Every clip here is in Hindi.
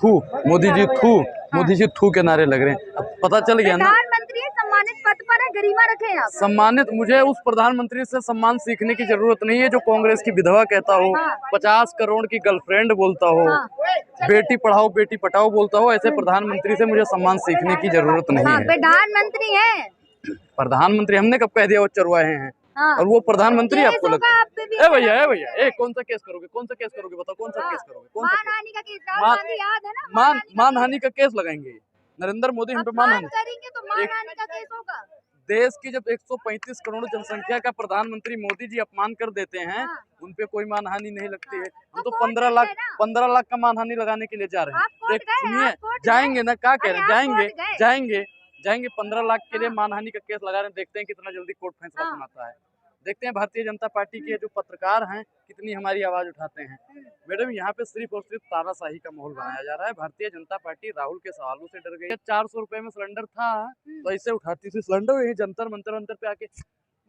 थू मोदी जी थू, मोदी जी थू के नारे लग रहे हैं। अब पता चल गया ना, प्रधानमंत्री सम्मानित पद पर है, गरिमा रखे आप। सम्मानित, मुझे उस प्रधानमंत्री से सम्मान सीखने की जरूरत नहीं है जो कांग्रेस की विधवा कहता हो, 50 करोड़ की गर्लफ्रेंड बोलता हो, बेटी पढ़ाओ बेटी पटाओ बोलता हो। ऐसे प्रधानमंत्री से मुझे सम्मान सीखने की जरूरत नहीं है। प्रधानमंत्री है, प्रधानमंत्री हमने कब कह दिया वो चरवाहे हैं? और वो प्रधानमंत्री आपको लगता है? ए भैया, ए भैया, ए कौन सा केस करोगे? कौन सा केस करोगे? बताओ कौन सा केस करोगे? कौन सा मानहानि का केस? राहुल गांधी याद है ना? मानहानि का केस लगाएंगे नरेंद्र मोदी हम पे? मानहानि करेंगे तो मानहानि का केस होगा। देश की जब 135 करोड़ जनसंख्या का प्रधानमंत्री मोदी जी अपमान कर देते हैं, उनपे कोई मानहानि नहीं लगती है। हम तो 15 लाख का मानहानि लगाने के लिए जा रहे हैं। देख सुनिए, जाएंगे ना, क्या कह रहे हैं, जाएंगे 15 लाख के लिए मानहानि का केस लगा रहे हैं। देखते हैं कितना जल्दी कोर्ट फैसला सुनाता है। देखते हैं भारतीय जनता पार्टी के जो पत्रकार हैं कितनी हमारी आवाज उठाते हैं। मैडम, यहाँ पे सिर्फ और सिर्फ तानाशाही का माहौल बनाया जा रहा है। भारतीय जनता पार्टी राहुल के सवालों से डर गई है। 400 रुपए में सिलेंडर था तो ऐसे उठाती थी सिलेंडर, यही जंतर मंतर पे आके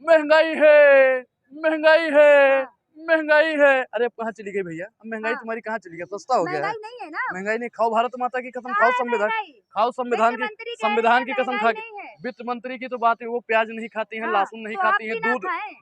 महंगाई है, महंगाई है, महंगाई है। अरे अब कहाँ चली गई भैया? अब महंगाई तुम्हारी कहाँ चली गई? सस्ता हो गया है? नहीं है ना, महंगाई नहीं। खाओ भारत माता की कसम, खाओ संविधान की कसम खा के। वित्त मंत्री की तो बात है, वो प्याज नहीं खाती हैं, लहसुन नहीं खाती हैं,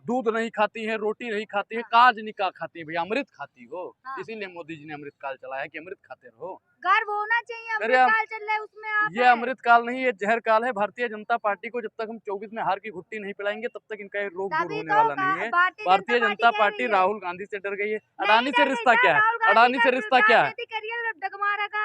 दूध नहीं खाती हैं, रोटी नहीं खाती हैं, काज निकाह खाती हैं। भैया अमृत खाती हो, इसीलिए मोदी जी ने अमृत काल चलाया कि अमृत खाते रहो। गर्व होना चाहिए, अमृत काल चल रहा है उसमें आप। ये अमृत काल नहीं, ये जहर काल है। भारतीय जनता पार्टी को जब तक हम 24 में हार की घुट्टी नहीं पिलाएंगे तब तक इनका रोग दूर होने वाला नहीं है। भारतीय जनता पार्टी राहुल गांधी से डर गई है। अडानी से रिश्ता क्या है? अडानी से रिश्ता क्या है?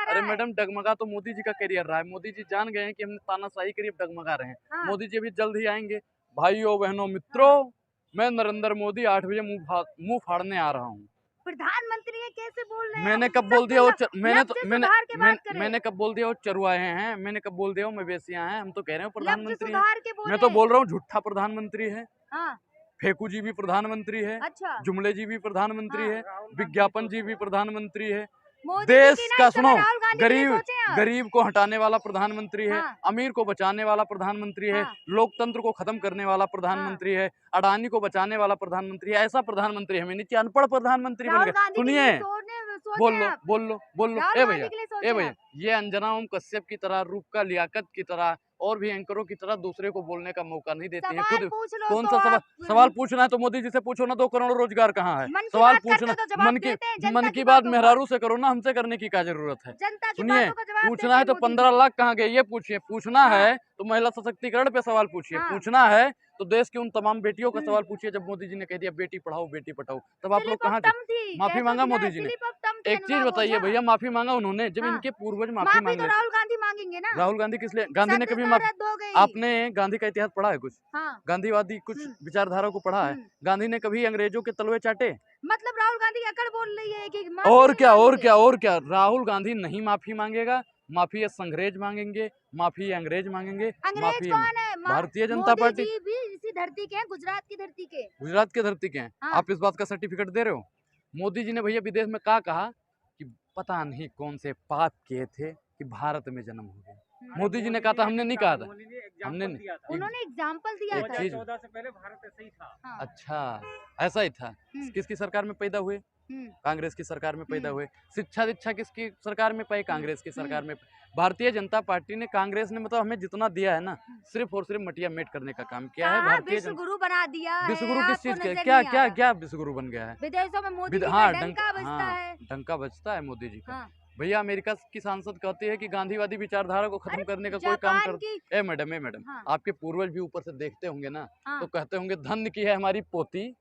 अरे मैडम, डगमगा तो मोदी जी का करियर रहा है। मोदी जी जान गए हैं कि हमने तानाशाही करी, अब डगमगा रहे हैं। मोदी जी अभी जल्द ही आएंगे। भाइयों बहनों मित्रों, मैं नरेंद्र मोदी 8 बजे मुंह फाड़ने आ रहा हूँ। प्रधानमंत्री है, कैसे बोल रहे हैं? मैंने कब बोल दिया वो मैंने कब बोल दिया वो चरवाहे हैं? मैंने कब बोल दिया वो मवेशियां हैं? हम तो कह रहे हो प्रधानमंत्री है। मैं तो बोल रहा हूँ झूठा प्रधानमंत्री है। फेकू जी भी प्रधानमंत्री है, जुमले जी भी प्रधानमंत्री है, विज्ञापन जी भी प्रधानमंत्री है। देश का सुनो, गरीब को हटाने वाला प्रधानमंत्री है, अमीर को बचाने वाला प्रधानमंत्री है, लोकतंत्र को खत्म करने वाला प्रधानमंत्री है, अडानी को बचाने वाला प्रधानमंत्री है। ऐसा प्रधानमंत्री हमें नीचे अनपढ़ प्रधानमंत्री बन गए। सुनिए, बोल लो ए भैया, ये अंजना ओम कश्यप की तरह, रूपका लियाकत की तरह और भी एंकरों की तरह दूसरे को बोलने का मौका नहीं देती है। खुद कौन सा सवाल पूछना है तो मोदी जी से पूछो ना। 2 करोड़ रोजगार कहाँ है? सवाल पूछना मन की बात मेहरारू से करो ना, हमसे करने की क्या जरूरत है? सुनिए, पूछना है तो 15 लाख कहाँ गए ये पूछिए। पूछना है तो महिला सशक्तिकरण पे सवाल पूछिए। पूछना है तो देश की उन तमाम बेटियों का सवाल पूछिए। जब मोदी जी ने कह दिया बेटी पढ़ाओ बेटी पढ़ाओ, तब आप लोग कहाँ थे? माफी मांगा मोदी जी ने। एक चीज बताइए भैया, माफी मांगा उन्होंने जब इनके पूर्वज माफी मांग रहे? राहुल गांधी मांगेंगे ना। राहुल गांधी किस लिए? गांधी ने कभी आपने गांधी का इतिहास पढ़ा है कुछ? गांधीवादी कुछ विचारधारा को पढ़ा है? गांधी ने कभी अंग्रेजों के तलवे चाटे? मतलब राहुल गांधी अकड़ बोल रही है कि और क्या राहुल गांधी नहीं माफी मांगेगा। माफी अंग्रेज मांगेंगे, माफी अंग्रेज मांगेंगे। माफी भारतीय जनता पार्टी भी इसी धरती के हैं, गुजरात की धरती के। गुजरात की धरती के हैं। आप इस बात का सर्टिफिकेट दे रहे हो? मोदी जी ने भैया विदेश में कहा कि पता नहीं कौन से पाप किए थे कि भारत में जन्म हो गया। मोदी जी ने कहा था, हमने नहीं कहा था। हमने उन्होंने एग्जाम्पल दिया था। 2014 से पहले भारत ऐसा ही था। अच्छा, ऐसा ही था। किसकी सरकार में पैदा हुए? कांग्रेस की सरकार में पैदा हुए। शिक्षा दीक्षा किसकी सरकार में पाई? कांग्रेस की सरकार में। भारतीय जनता पार्टी ने, कांग्रेस ने मतलब हमें जितना दिया है ना, सिर्फ और सिर्फ मटिया मेट करने का काम किया है। भारतीय विश्वगुरु बना दिया है। विश्वगुरु किस चीज के? क्या विश्वगुरु बन गया है? विदेशों में मोदी जी का डंका बजता है मोदी जी का। भैया अमेरिका की सांसद कहती है कि गांधीवादी विचारधारा को खत्म करने का कोई काम कर। मैडम, आपके पूर्वज भी ऊपर से देखते होंगे ना, तो कहते होंगे धन्य की है हमारी पोती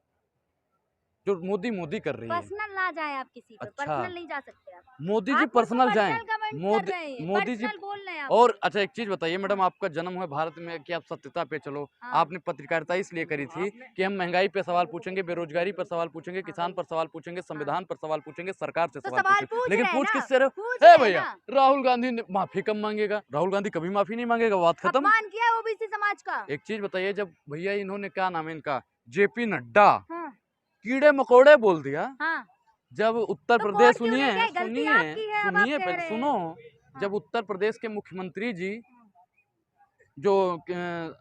जो मोदी कर रही है। पर्सनल ना जाए आप किसी पे। अच्छा, पर्सनल नहीं जा सकते आप। मोदी जी पर्सनल जाएं। मोदी जी बोल रहे हैं। और अच्छा एक चीज बताइए मैडम, आपका जन्म हुआ भारत में कि आप सत्यता पे चलो। आपने पत्रकारिता इसलिए करी थी कि हम महंगाई पे सवाल पूछेंगे, बेरोजगारी पर सवाल पूछेंगे, किसान पर सवाल पूछेंगे, संविधान पर सवाल पूछेंगे, सरकार से सवाल पूछेंगे। लेकिन पूछ किससे रहे? ए भैया, राहुल गांधी ने माफी कब मांगेगा? राहुल गांधी कभी माफी नहीं मांगेगा, बात खत्म। किया ओबीसी समाज का। एक चीज बताइए, जब भैया इन्होंने क्या नाम है इनका, जेपी नड्डा कीड़े मकोड़े बोल दिया। जब उत्तर प्रदेश सुनिए, जब उत्तर प्रदेश के मुख्यमंत्री जी जो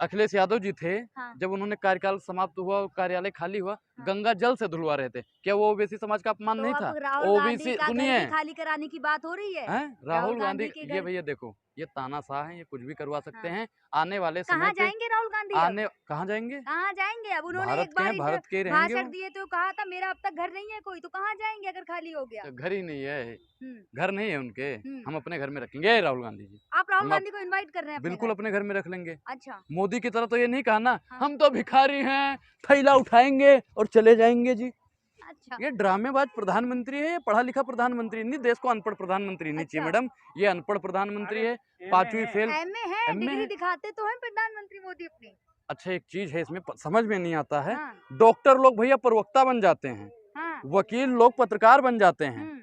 अखिलेश यादव जी थे, हाँ। जब उन्होंने कार्यकाल समाप्त हुआ, कार्यालय खाली हुआ, हाँ। गंगा जल से धुलवा रहे थे, क्या वो ओबीसी समाज का अपमान तो नहीं अब था? राहुल गांधी ओबीसी का घर सुनिए, भी खाली कराने की बात हो रही है। राहुल गांधी के ये घर भैया देखो, ये तानाशाह है, ये कुछ भी करवा सकते हाँ। हैं। आने वाले कहाँ समय पे जाएंगे राहुल गांधी? आने कहाँ जाएंगे? कहाँ जाएंगे? अब उन्होंने भारत एक के बार हैं, भारत के ही रहेंगे भाषण वो। दिए तो कहा था मेरा अब तक घर नहीं है कोई, तो कहाँ जाएंगे अगर खाली हो गया? तो घर ही नहीं है, हम्म। घर नहीं है उनके, हम्म। हम अपने घर में रखेंगे राहुल गांधी जी। आप राहुल हम गांधी को इनवाइट कर रहे हैं अपने बिल्कुल घर? अपने घर में रख लेंगे। अच्छा। मोदी की तरह तो ये नहीं कहा ना, हाँ। हम तो भिखारी हैं, थैला उठाएंगे और चले जाएंगे जी। अच्छा। ये ड्रामेबाज प्रधानमंत्री है, ये पढ़ा लिखा प्रधानमंत्री नहीं, देश को अनपढ़ प्रधानमंत्री नहीं चाहिए अच्छा। मैडम। ये अनपढ़ प्रधानमंत्री है, पांचवी फेल। एमए है, एमए डिग्री है। दिखाते तो हैं प्रधानमंत्री मोदी अपनी। अच्छा एक चीज है इसमें समझ में नहीं आता है, हाँ। डॉक्टर लोग भैया प्रवक्ता बन जाते हैं, हाँ। वकील लोग पत्रकार बन जाते हैं, हम्म।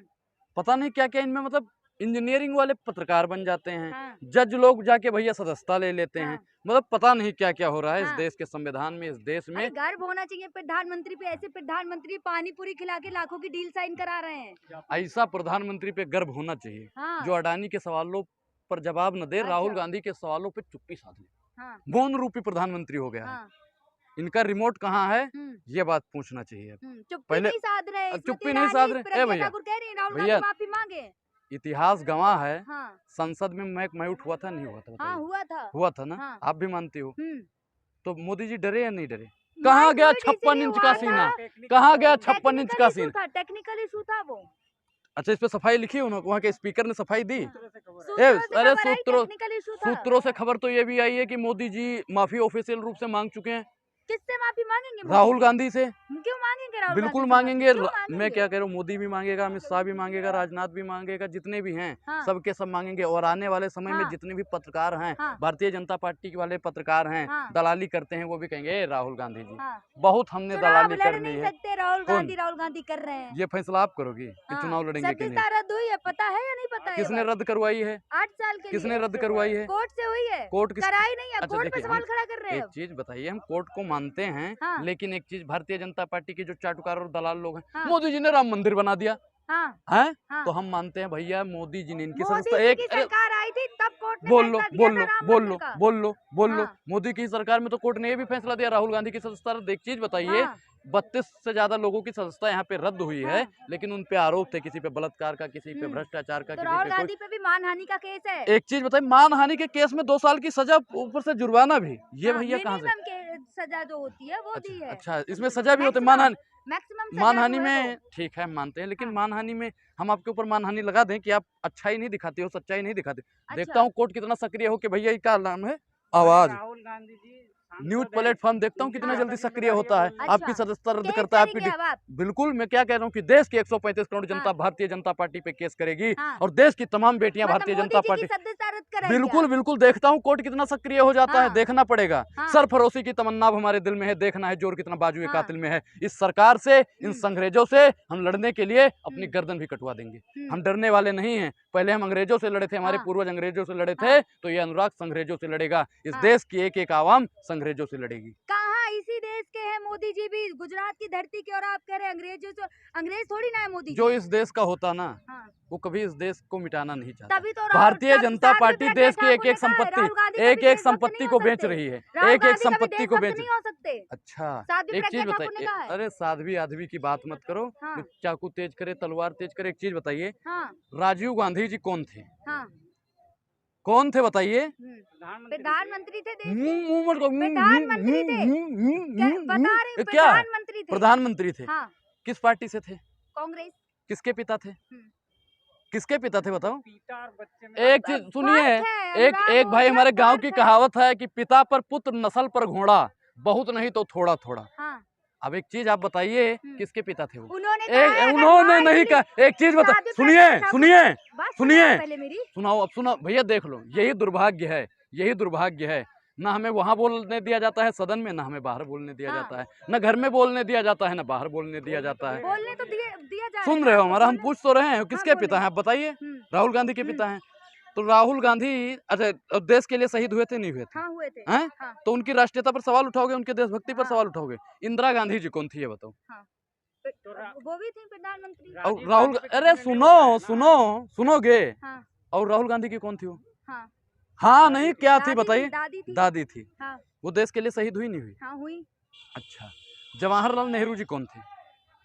पता नहीं क्या क्या इनमें, मतलब इंजीनियरिंग वाले पत्रकार बन जाते हैं, हाँ। जज लोग जाके भैया सदस्यता ले लेते हैं, हाँ। मतलब पता नहीं क्या क्या हो रहा है इस हाँ। देश के संविधान में, इस देश में। अरे गर्व होना चाहिए प्रधानमंत्री पे, ऐसे प्रधानमंत्री पानी पूरी खिला के लाखों की डील साइन करा रहे हैं। ऐसा प्रधानमंत्री पे गर्व होना चाहिए हाँ। जो अडानी के सवालों पर जवाब न दे, अच्छा। राहुल गांधी के सवालों पे चुप्पी साध ले। हाँ। मौन रूपी प्रधानमंत्री हो गया है। हाँ। इनका रिमोट कहाँ है, हम्म। ये बात पूछना चाहिए। चुप्पी पहले- नहीं साध रहे, चुप्पी नहीं साध रहे। प्रज्ञा भैया, ठाकुर कह रही हैं राहुल भैया, गांधी माफी मांगे। इतिहास गवाह है, हाँ। संसद में मैट हुआ था नहीं हुआ था? हाँ बताइए। हुआ था। हुआ था ना? हाँ। आप भी मानती हो। हम्म। तो मोदी जी डरे या नहीं डरे? कहाँ माइक गया म्यूट 56 इसीलिए इंच हुआ का था। सीना? कहाँ गया 56 इंच का सीना? टेक्निकल इशू था वो। अच्छा इस पे सफाई लिखी है उन्होंने, वहाँ के स्पीकर ने सफाई दी? अरे सूत्रों से खबर तो ये भी आई है कि मोदी जी माफी ऑफिशियल रूप से मांग चुके हैं। किससे माफी मांगेंगे? राहुल गांधी से। क्यों मांगेंगे राहुल बिल्कुल गांधी से मांगेंगे। क्यों मांगेंगे? मैं क्या कह रहा हूँ, मोदी भी मांगेगा, अमित शाह भी मांगेगा, राजनाथ भी मांगेगा, जितने भी हैं हाँ। सबके सब मांगेंगे। और आने वाले समय में हाँ। जितने भी पत्रकार हैं, हाँ। भारतीय जनता पार्टी वाले पत्रकार हैं, हाँ। दलाली करते हैं, वो भी कहेंगे "ए, राहुल गांधी जी हाँ। बहुत हमने दलाली लड़ कर ली नहीं है। सकते राहुल गांधी कर रहे हैं। ये फैसला आप करोगी कि हाँ। चुनाव लड़ेंगे कि नहीं? सदस्यता रद्द हुई है, पता है या नहीं पता है? किसने रद्द करवाई है? 8 साल के किसने लिए रद्द करवाई है? कोर्ट से हुई है। कोर्ट किस कराई नहीं है, अच्छा, कोर्ट पे देखिए, सवाल हम खड़ा कर रहे हैं। एक चीज बताइए, हम कोर्ट को मानते हैं, हाँ। लेकिन एक चीज, भारतीय जनता पार्टी के जो चाटुकार और दलाल लोग हैं, हाँ। मोदी जी ने राम मंदिर बना दिया हाँ। है, हाँ। तो हम मानते हैं भैया मोदी जी ने इनकी मोदी सदस्यता जी एक की सरकार आई थी तब कोर्ट ने बोल लो फैसला दिया बोल था लो राम बोल मंदिर लो का। बोल लो बोल लो हाँ। मोदी की सरकार में तो कोर्ट ने ये भी फैसला दिया राहुल गांधी की सदस्यता रद्द। एक चीज बताइए, हाँ। 32 से ज्यादा लोगों की सदस्यता यहाँ पे रद्द हुई है, हाँ। लेकिन उन पे आरोप थे, किसी पे बलात्कार का, किसी पे भ्रष्टाचार का, तो किसी राहुल पे गांधी पे भी मानहानि का केस है। एक चीज बताइए, मानहानि के केस में 2 साल की सजा, ऊपर से जुर्माना भी, ये भैया कहाँ से? मिनिमम के सजा जो होती है वो दी है। अच्छा इसमें सजा भी होती है? मानहानि, मैक्सिमम मानहानि में ठीक है मानते हैं, लेकिन हाँ। मानहानि में हम आपके ऊपर मानहानि लगा दें कि आप अच्छाई नहीं दिखाते हो, सच्चाई नहीं दिखाते। अच्छा। देखता हूँ कोर्ट कितना सक्रिय हो कि भैया ये क्या नाम है, आवाज राहुल गांधी जी न्यूज प्लेटफॉर्म, देखता हूँ कितना हाँ। जल्दी सक्रिय होता है। अच्छा। आपकी सदस्यता रद्द केस करता है करेंगे अब आप? बिल्कुल। मैं क्या कह रहा हूँ कि देश की 135 करोड़ जनता हाँ। भारतीय जनता पार्टी पे केस करेगी, हाँ। और देश की तमाम बेटियां मतलब भारतीय मोदी जनता जी की पार्टी, सदस्यता रद्द कराएंगे बिल्कुल आप? बिल्कुल देखता हूँ कोर्ट कितना सक्रिय हो जाता है, हाँ। देखना पड़ेगा। हाँ। सरफरोशी की तमन्ना अब हमारे दिल में है, देखना है जोर कितना बाजुए हाँ। कातिल में है। इस सरकार से, इन संग्रेजों से हम लड़ने के लिए अपनी गर्दन भी कटवा देंगे। हम डरने वाले नहीं हैं। पहले हम अंग्रेजों से लड़े थे, हमारे हाँ। पूर्वज अंग्रेजों से लड़े थे, हाँ। तो ये अनुराग संग्रेजों से लड़ेगा। इस हाँ। देश की एक एक आवाम संग्रेजों से लड़ेगी। कहाँ इसी देश के हैं मोदी जी भी, गुजरात की धरती के, और आप कह रहे हैं अंग्रेजों से। अंग्रेज थोड़ी ना है मोदी जो जी। इस देश का होता ना, हाँ। वो कभी इस देश को मिटाना नहीं चाहता। तभी तो भारतीय तब जनता भी पार्टी प्रज्ञा देश की ठाकुर एक ने एक कहा है, संपत्ति, राहुल गांधी एक कभी एक देशभक्त संपत्ति नहीं को हो बेच सकते। रही है, राहुल एक एक गांधी कभी संपत्ति को देशभक्त बेच। नहीं हो सकते। अच्छा साध्वी एक प्रज्ञा चीज ठाकुर ने कहा बताइए, है। अरे साध्वी आध्वी की बात मत करो, हाँ। जो चाकू तेज करे, तलवार तेज करे। एक चीज बताइए, हाँ। राजीव गांधी जी कौन थे? हाँ। कौन थे बताइए? प्रधानमंत्री थे देश के। मुंह मत करो। प्रधानमंत्री थे। बता रही हूँ, क्या? प्रधानमंत्री थे। प्रधानमंत्री थे। हाँ। किस पार्टी से थे? कांग्रेस। किसके पिता थे? किसके पिता थे बताओ? पिता और बच्चे में एक चीज सुनिए, एक भाई, हमारे गांव की कहावत है कि पिता पर पुत्र, नस्ल पर घोड़ा, बहुत नहीं तो थोड़ा थोड़ा। हाँ। अब एक चीज आप बताइए, किसके पिता थे वो? उन्होंने नहीं कहा। एक चीज बता, सुनिए पहले मेरी सुनाओ, अब सुनो भैया, देख लो, यही दुर्भाग्य है, यही दुर्भाग्य है। ना हमें वहां बोलने दिया जाता है सदन में, ना हमें बाहर बोलने दिया जाता है, ना घर में बोलने दिया जाता है, ना बाहर बोलने दिया जाता है। बोलने तो दिया जा सुन रहे हो हमारा? हम पूछ तो रहे हैं किसके पिता हैं, आप बताइए। हम्म। राहुल गांधी के पिता हैं। तो राहुल गांधी, अच्छा देश के लिए शहीद हुए थे नहीं हुए थे? हाँ, हुए थे। हैं? हाँ। तो उनकी राष्ट्रीयता पर सवाल उठाओगे, उनके देशभक्ति पर हाँ। सवाल उठाओगे। इंदिरा गांधी जी कौन थी ये बताओ? वो भी थी प्रधानमंत्री। और राहुल, अरे सुनो सुनोगे। हाँ। और राहुल गांधी की कौन थी वो? हाँ। हाँ नहीं क्या थी दादी बताइए। दादी थी। दादी थी। हाँ वो देश के लिए शहीद हुई नहीं हुई? हाँ हुई। अच्छा, जवाहरलाल नेहरू जी कौन थे?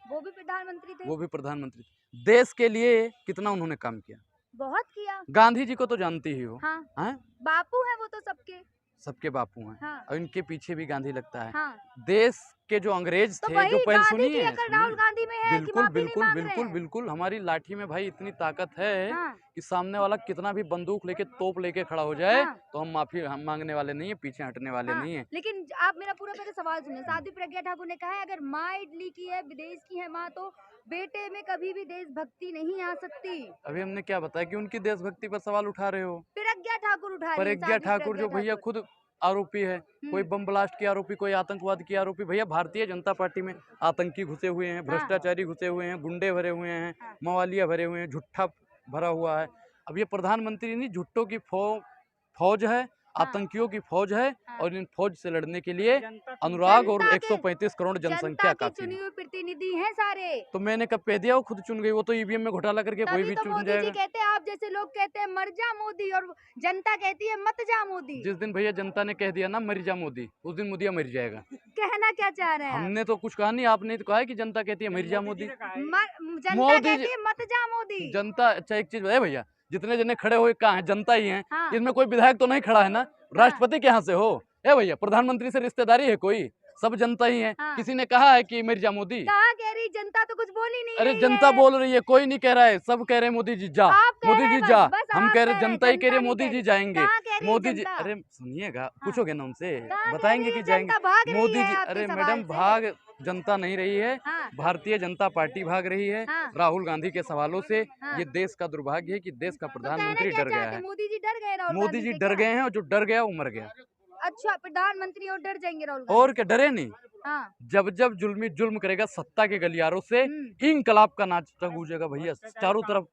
वो भी प्रधानमंत्री थे। वो भी प्रधानमंत्री थे। देश के लिए कितना उन्होंने काम किया? बहुत किया। गांधी जी को तो जानती ही हो। हाँ हैं? बापू है वो तो सबके। सबके बापू हैं। हाँ और इनके पीछे भी गांधी लगता है। हाँ देश के जो अंग्रेज तो थे, वही जो पहले गांधी की सुनिए अकल राहुल गांधी में है कि बिल्कुल माफी नहीं बिल्कुल मांग रहे बिल्कुल हैं। बिल्कुल हमारी लाठी में भाई इतनी ताकत है हाँ कि सामने वाला कितना भी बंदूक लेके तोप लेके खड़ा हो जाए हाँ तो हम मांगने वाले नहीं है, पीछे हटने वाले हाँ नहीं है। लेकिन आप मेरा पूरा पहले सवाल सुनिए। साध्वी प्रज्ञा ठाकुर ने कहा है अगर माँ इडली की है, विदेश की है माँ, तो बेटे में कभी भी देशभक्ति नहीं आ सकती। अभी हमने क्या बताया कि उनकी देशभक्ति पर सवाल उठा रहे हो? प्रज्ञा ठाकुर उठा रही है, प्रज्ञा साध्वी ठाकुर जो प्रज्ञा भैया ठाकुर। खुद आरोपी है, कोई बम ब्लास्ट की आरोपी, कोई आतंकवाद की आरोपी। भैया भारतीय जनता पार्टी में आतंकी घुसे हुए हैं, भ्रष्टाचारी घुसे हुए हैं, गुंडे भरे हुए हैं, हाँ। मवालिया भरे हुए हैं, झुट्ठा भरा हुआ है। अब ये प्रधानमंत्री नहीं, झुट्टों की फौज है, आतंकियों की फौज है। और इन फौज से लड़ने के लिए अनुराग और 135 करोड़ जनसंख्या काफी चुनी है। हुई प्रतिनिधि हैं सारे। तो मैंने कब कह दिया वो खुद चुन गई? वो तो ईवीएम में घोटाला करके कोई तभी भी तो चुन मोदी जी जाएगा। कहते हैं, आप जैसे लोग कहते हैं मर जा मोदी, और जनता कहती है मत जा मोदी। जिस दिन भैया जनता ने कह दिया ना मर जा मोदी, उस दिन मोदी मर जाएगा। कहना क्या चाह रहे हैं आप? हमने तो कुछ कहा नहीं, आपने तो कहा है कि जनता कहती है मर जा मोदी। जनता मोदी कहती है मत जा मोदी। जनता, अच्छा एक चीज बताए भैया, जितने जने खड़े हुए कहाँ हैं? जनता ही है। हाँ। इसमें कोई विधायक तो नहीं खड़ा है ना? राष्ट्रपति के यहाँ से हो? ए भैया, प्रधानमंत्री से रिश्तेदारी है कोई? सब जनता ही है। हाँ। किसी ने कहा है कि मिर्जा मोदी? कहा कह रही जनता तो कुछ बोली नहीं अरे रही जनता है। बोल रही है, कोई नहीं कह रहा है, सब कह रहे हैं मोदी जी जा, आप कह मोदी रहे जी हैं, जा। बस हम आप कह रहे कह जनता ही कह रही है नहीं मोदी कह जी रही। जाएंगे। कहाँ कह रही है मोदी जी, जनता? अरे सुनिएगा, पूछोगे ना उनसे, कहाँ कह बताएंगे रही कि है जाएंगे। जनता भाग रही मोदी है जी, आपके अरे सवाल मैडम से। भाग जनता नहीं रही है, हाँ। भारतीय जनता पार्टी भाग रही है। हाँ। राहुल गांधी के सवालों से। हाँ। ये देश का दुर्भाग्य है कि देश का तो कहना प्रधानमंत्री क्या डर गया चाहते है। हैं? मोदी जी डर गए राहुल मोदी गांधी जी से डर क्या? गए हैं, और जो डर गया वो मर गया। अच्छा, प्रधानमंत्री और डर जाएंगे राहुल और गांधी? क्या, डरे नहीं? हाँ। जब जब जुल्म करेगा सत्ता के गलियारों से, इंकलाब का नाचता गूंजेगा भैया चारों तरफ।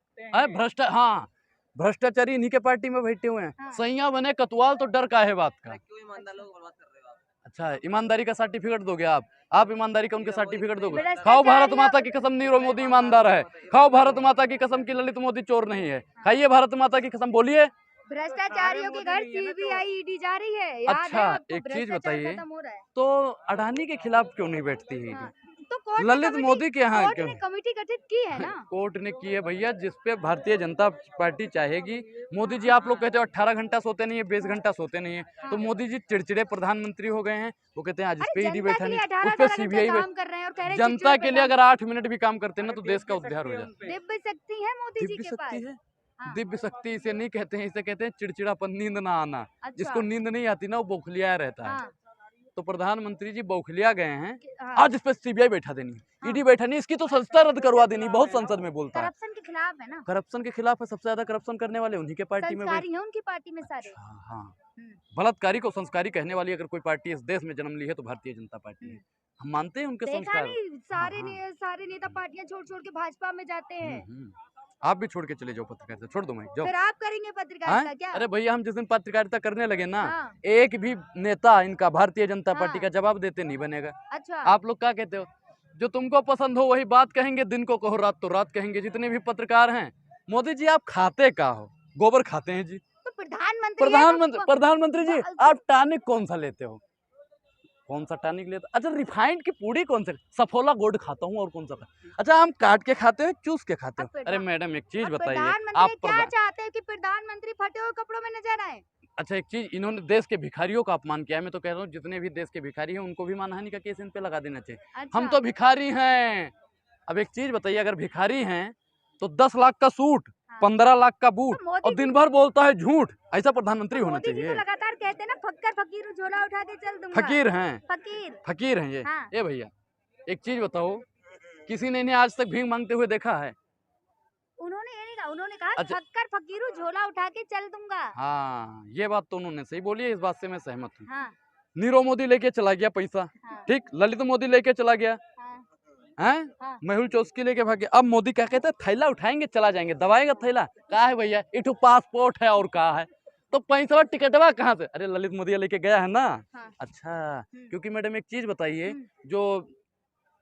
हाँ, भ्रष्टाचारी इन्हीं के पार्टी में बैठे हुए हैं। हाँ। सैया बने कतवाल, तो डर का है बात का? अच्छा, ईमानदारी का सर्टिफिकेट दोगे आप ईमानदारी का उनके सर्टिफिकेट दोगे? खाओ भारत माता की कसम, नीरव मोदी ईमानदार है। खाओ भारत माता की कसम की ललित मोदी चोर नहीं है। खाइए भारत माता की कसम, बोलिए। भ्रष्टाचारियों के घर सीबीआई ईडी जा रही है, याद है अच्छा, आपको? एक चीज भ्रष्टाचार बताइए, खत्म हो रहा है। तो अडानी के खिलाफ क्यों नहीं बैठती है? हाँ। तो कोर्ट ललित मोदी के यहाँ कोर्ट क्यों? ने कमेटी गठित की है ना? कोर्ट ने की है भैया, जिसपे भारतीय जनता पार्टी चाहेगी। मोदी जी, आप लोग कहते हो 18 घंटा सोते नहीं है, 20 घंटा सोते नहीं है, तो मोदी जी चिड़चिड़े प्रधानमंत्री हो गए हैं। वो कहते हैं आज इस पे ईडी बैठा नहीं, उस पे सीबीआई काम कर रहे हैं और कह रहे हैं जनता के लिए अगर 8 मिनट भी काम करते हैं ना तो देश का उद्धार हो जाता है। दिव्य शक्ति है मोदी जी दिव्य के पास। शक्ति है। हाँ। दिव्य शक्ति इसे नहीं कहते हैं, इसे कहते हैं चिड़चिड़ापन, नींद ना आना। अच्छा। जिसको नींद नहीं आती ना वो बौखलिया रहता है। हाँ। तो प्रधानमंत्री जी बौखलिया गए हैं। हाँ। आज इस पे सीबीआई बैठा देनी, ईडी बैठा नहीं, इसकी तो सदस्यता रद्द करवा देनी। बहुत संसद में बोलता है, करप्शन के खिलाफ है ना? करप्शन के खिलाफ है। सबसे ज्यादा करप्शन करने वाले उन्हीं के पार्टी में संस्कारी हैं उनकी पार्टी में सारे। हाँ, बलात्कारी को संस्कारी कहने वाली अगर कोई पार्टी इस देश में जन्म ली है तो भारतीय जनता पार्टी है। हम मानते हैं उनके देखा संस्कार। नहीं, सारे नेता पार्टियां छोड़ छोड़ के भाजपा में जाते हैं। आप भी छोड़ के चले जाओ पत्रकारिता, छोड़ दो मैं जाओ। फिर आप करेंगे पत्रकारिता क्या? अरे भैया, हम जिस दिन पत्रकारिता करने लगे ना, हाँ। एक भी नेता इनका भारतीय जनता पार्टी हाँ। का जवाब देते नहीं बनेगा। अच्छा। आप लोग क्या कहते हो? जो तुमको पसंद हो वही बात कहेंगे, दिन को कहो रात तो रात कहेंगे। जितने भी पत्रकार हैं, मोदी जी आप खाते का हो? गोबर खाते हैं जी। तो प्रधानमंत्री जी आप टॉनिक कौन सा लेते हो? कौन सा टॉनिक लेते? अच्छा, रिफाइंड की पूरी कौन सा? सफोला गोल्ड खाता हूँ, और कौन सा? अच्छा, हम काट के खाते हैं, चूस के खाते हैं। अरे मैडम एक चीज बताइए, आप क्या चाहते हैं कि प्रधानमंत्री फटे हुए कपड़ों में नजर आए? अच्छा, एक चीज, इन्होंने देश के भिखारियों का अपमान किया है। मैं तो कह रहा हूँ जितने भी देश के भिखारी हैं उनको भी मानहानि का केस इन पे लगा देना चाहिए। अच्छा। हम तो भिखारी हैं। अब एक चीज बताइए, अगर भिखारी हैं तो 10 लाख का सूट, 15 लाख का बूट, तो और दिन भर बोलता है झूठ, ऐसा प्रधानमंत्री होना चाहिए। तो लगातार कहते हैं ना, फक्कर फकीर झोला उठा के चल दूंगा। फकीर हैं ये। हाँ। ए भैया, एक चीज बताओ, किसी ने इन्हें आज तक भीख मांगते हुए देखा है? उन्होंने ये नहीं कहा, उन्होंने कहा अच्छा। फक्कर फकीरू झोला उठा के चल दूंगा। हाँ, ये बात तो उन्होंने सही बोली है, इस बात से मैं सहमत हूँ। हाँ। नीरव मोदी लेके चला गया पैसा, हाँ। ठीक, ललित मोदी लेके चला गया, हैं? हाँ। मेहुल चौस्की लेके भागे। अब मोदी क्या कहते हैं? थैला उठाएंगे चला जाएंगे, दबाएगा थैला। कहा है भैया, इठू पासपोर्ट है और कहा है तो पैसा टिकटवा कहाँ से? अरे ललित मोदी लेके गया है ना। हाँ। अच्छा, क्योंकि मैडम एक चीज बताइए, जो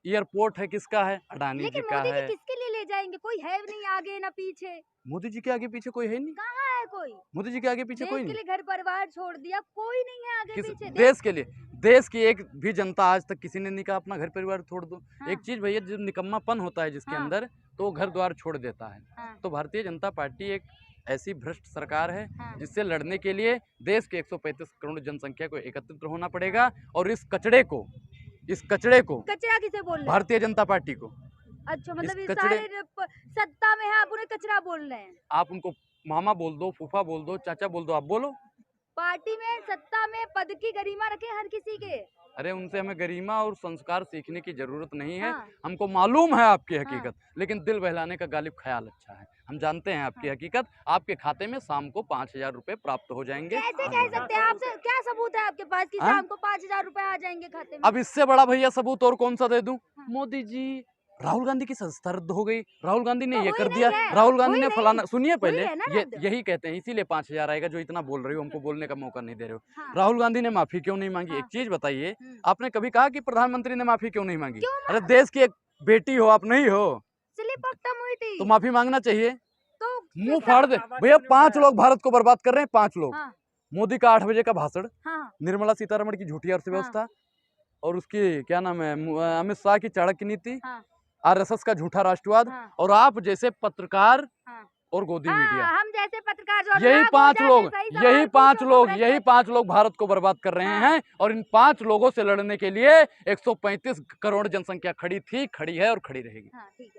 एयरपोर्ट है किसका है? अडानी जी का है। किसके लिए ले जाएंगे, कोई है नहीं आगे ना पीछे। मोदी जी के आगे पीछे कोई है नहीं, कहाँ है कोई? मोदी जी के आगे पीछे कोई देश के नहीं। लिए घर परिवार छोड़ दिया, कोई नहीं है आगे किस पीछे। देश के लिए, देश की एक भी जनता आज तक किसी ने नहीं कहा अपना घर परिवार छोड़ दो। हाँ। एक चीज भैया, जब निकम्मापन होता है जिसके हाँ। अंदर, तो वो घर द्वार छोड़ देता है। हाँ। तो भारतीय जनता पार्टी एक ऐसी भ्रष्ट सरकार है हाँ। जिससे लड़ने के लिए देश के 135 करोड़ जनसंख्या को एकत्रित होना पड़ेगा, और इस कचड़े को कचरा किसे बोल रहे हैं? भारतीय जनता पार्टी को। अच्छा, मतलब इस ये सारे सत्ता में है, आप उन्हें कचरा बोल रहे हैं? आप उनको मामा बोल दो, फूफा बोल दो, चाचा बोल दो, आप बोलो। पार्टी में, सत्ता में पद की गरिमा रखे हर किसी के। अरे उनसे हमें गरिमा और संस्कार सीखने की जरूरत नहीं है। हाँ। हमको मालूम है आपकी हाँ। हकीकत, लेकिन दिल बहलाने का गालिब ख्याल अच्छा है। हम जानते हैं आपकी हाँ। हकीकत। आपके खाते में शाम को 5,000 रुपए प्राप्त हो जाएंगे। कैसे कह सकते हैं? आपसे क्या सबूत है आपके पास कि हाँ? शाम को 5,000 रुपए आ जाएंगे खाते में? अब इससे बड़ा भैया सबूत और कौन सा दे दूं? हाँ। मोदी जी, राहुल गांधी की सदस्यता रद्द हो गई, राहुल गांधी ने तो ये हुई कर नहीं दिया, है, राहुल गांधी हुई ने नहीं, फलाना। सुनिए पहले, है ना ये रद्द। यही कहते हैं, इसीलिए 5,000 आएगा जो इतना बोल रही हो, हमको बोलने का मौका नहीं दे रहे हो। हाँ। राहुल गांधी ने माफी क्यों नहीं मांगी? हाँ। एक चीज बताइए, हम्म। आपने कभी कहा कि प्रधानमंत्री ने माफी क्यों नहीं मांगी? क्यों अरे देश की एक बेटी हो, आप नहीं हो, स्लिप ऑफ टंग हुई थी तो माफी मांगना चाहिए। तो मुंह फाड़ दे भैया। 5 लोग भारत को बर्बाद कर रहे हैं, 5 लोग। हाँ। मोदी का 8 बजे का भाषण, हाँ। निर्मला सीतारमण की झूठी अर्थव्यवस्था, और उसकी क्या नाम है, अमित शाह की चाणक्य नीति, हाँ। आरएसएस का झूठा राष्ट्रवाद, हाँ। और आप जैसे पत्रकार हाँ। और गोदी हाँ, मीडिया, हम जैसे पत्रकार जो यही ना 5 बोल लोग, जाते, सही यही सवाल 5 पूछो, लोग, खबरें यही 5 लोग भारत को बर्बाद कर रहे हाँ। हैं। और इन 5 लोगों से लड़ने के लिए 135 करोड़ जनसंख्या खड़ी थी, खड़ी है और खड़ी रहेगी। हाँ, ठीक है।